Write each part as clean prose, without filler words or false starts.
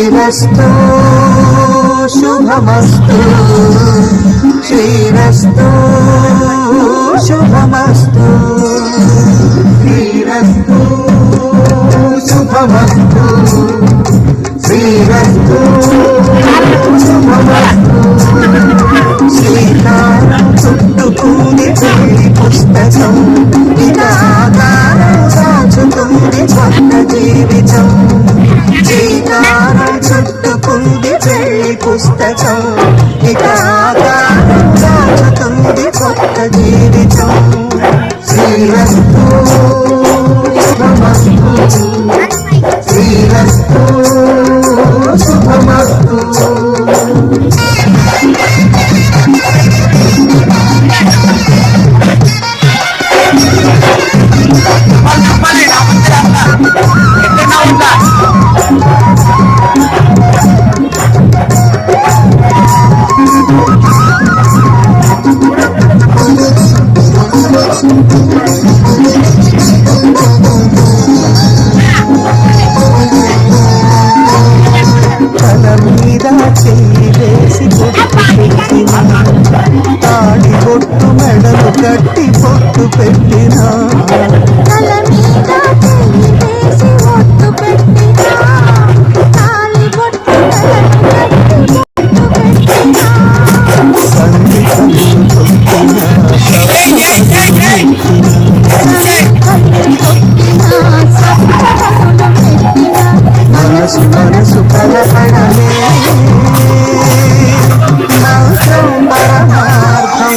శ్రీరస్తు శుభమస్తు శ్రీరస్తు శుభమస్తు శ్రీరస్తు శుభమస్తు శ్రీరస్తు శుభమస్తు శ్రీకారం చుట్టుకుంది పెళ్లి పుస్తకం ఇక ఆకారం సాచుతుంది కొత్త జీవితం శ్రీకారం చుట్టుకుంది పెళ్లి పుస్తకం ఇక ఆకారం సాచుతుంది కొత్త జీవితం శ్రీరస్తు శుభమస్తు శ్రీరస్తు శుభమస్తు తల మీద చెయ్యి వేసి పొట్టు పెట్టిన తాడి బొట్టు మెడలు కట్టి పొట్టు పెట్టిన తల మీద చెయ్యి వేసి పొట్టు పెట్టిన తాడి బొట్టు మెడలు కట్టి పొట్టు పెట్టిన సంధి కళ్ళు తొక్కిన మనసు మనసు కలపడమే మంత్రం పరమార్థం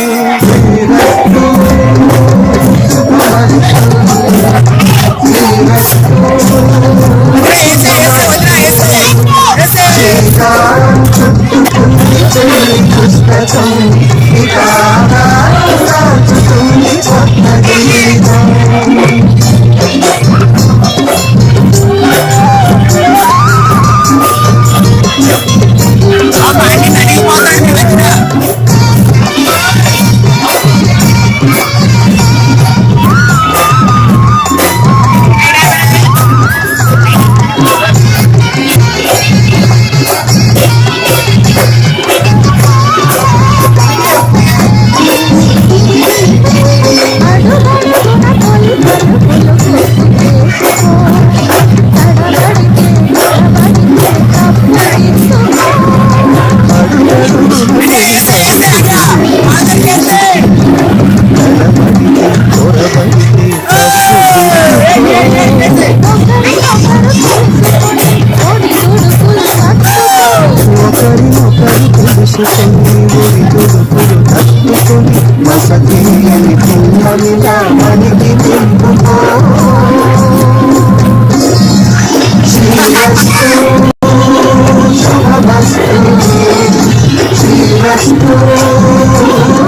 శ్రీరస్తు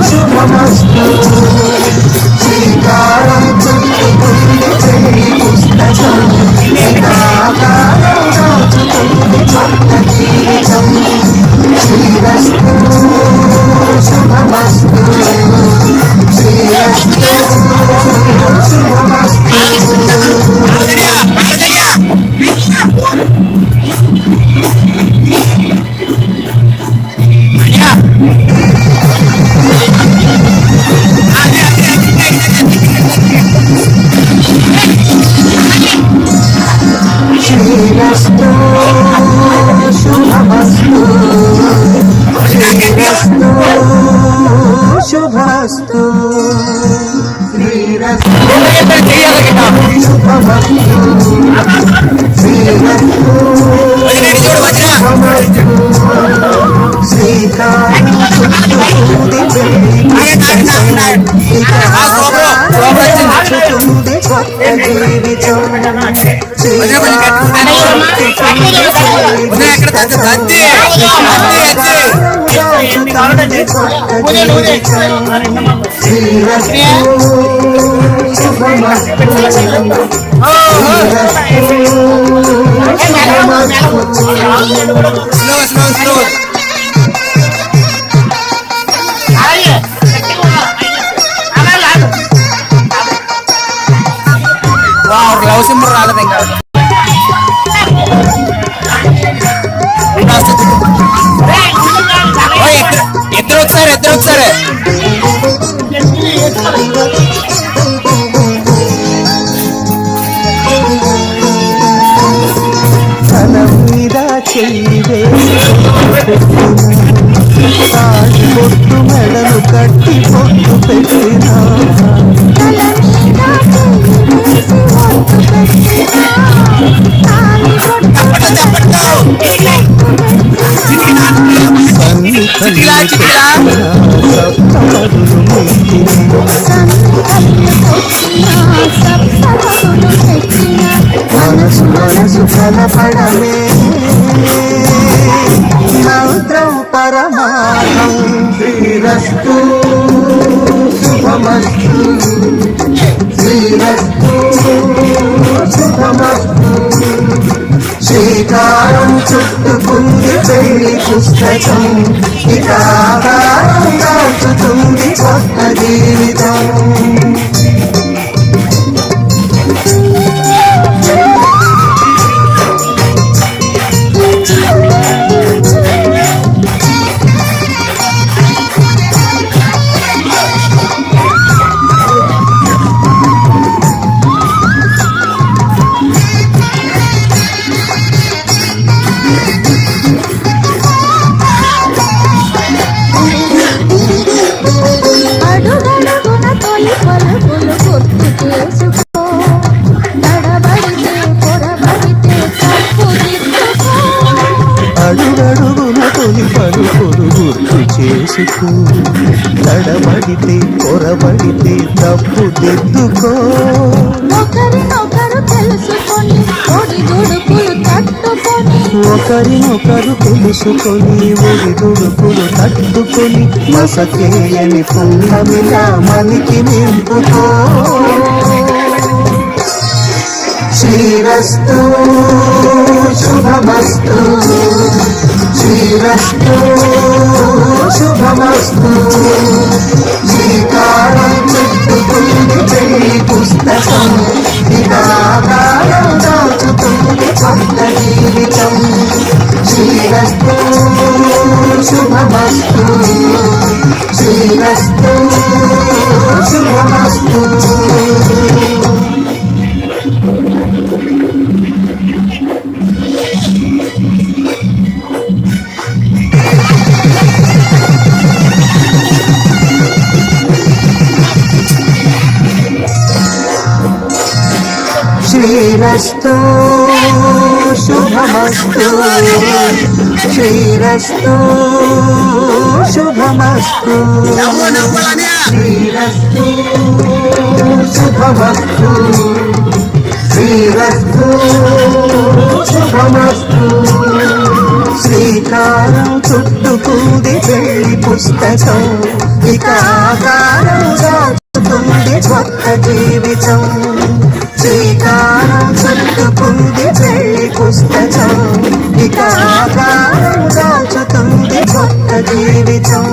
శుభమస్తు శ్రీరస్తు శ్రీకారం చుట్టుకుంది పెళ్లి పుస్తకం ఇక ఆకారం సాచుతుంది కొత్త జీవితం శుభమస్తు శ్రీరస్తు శ్రీరస్తు శ్రీకారం చుట్టుకుంది పెళ్లి చుట్టుకుంది కొత్త జీవితం లవ్ సింబల్ రాలేదు ఇంకా ఒకసారి తల మీద చెయ్యి వేసి తాడి పొట్టు మెడలు కట్టి పొట్టు పెట్టినా కన్ని కన్ని సప్తపదులు మెట్టిన మనసు మనసు కలపడమే మంత్రం పరమార్థం శ్రీరస్తు శుభమస్తు శ్రీరస్తు శుభమస్తు శ్రీకారం చుట్టుకుంది పెళ్లి పుస్తకం ఇక ఆకారం దాచుతుంది కొత్త జీవితం అడుగడుగున తొలి పలుకులు గుర్తు చేసుకో తడబడితే పొరబడితే తప్పు దిద్దుకో ఒకరినొకరు తెలుసుకొని ఒడిదుడుకులు తట్టుకొని ఒకరినొకరు తెలుసుకొని ఒడిదుడుకులు తట్టుకొని మసకేయని పుణ్యమిలా మనకి నింపుకో శ్రీరస్తు శుభమస్తు శ్రీరస్తు శుభమస్తు శ్రీకారం చుట్టుకుంది పెళ్లి పుస్తకం ఇక ఆకారం దాచుతుంది కొత్త జీవితం శ్రీరస్తు శుభమస్తు శ్రీరస్తు శుభమస్తు శ్రీరస్తు శుభమస్తు శ్రీరస్తు శుభమస్తు శ్రీరస్తు శుభమస్తు శ్రీరస్తు శుభమస్తు శ్రీకారం చుట్టుకుంది పెళ్లి పుస్తకం ఇక ఆకారం దాచుతుంది కొత్త జీవితం శ్రీకారం చుట్టుకుంది పెళ్లి పుస్తకం ఇక ఆకారం దాచుతుంది కొత్త జీవితం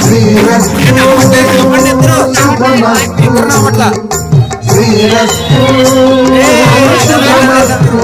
శ్రీరస్తు శుభమస్తు శ్రీరస్తు శుభమస్తు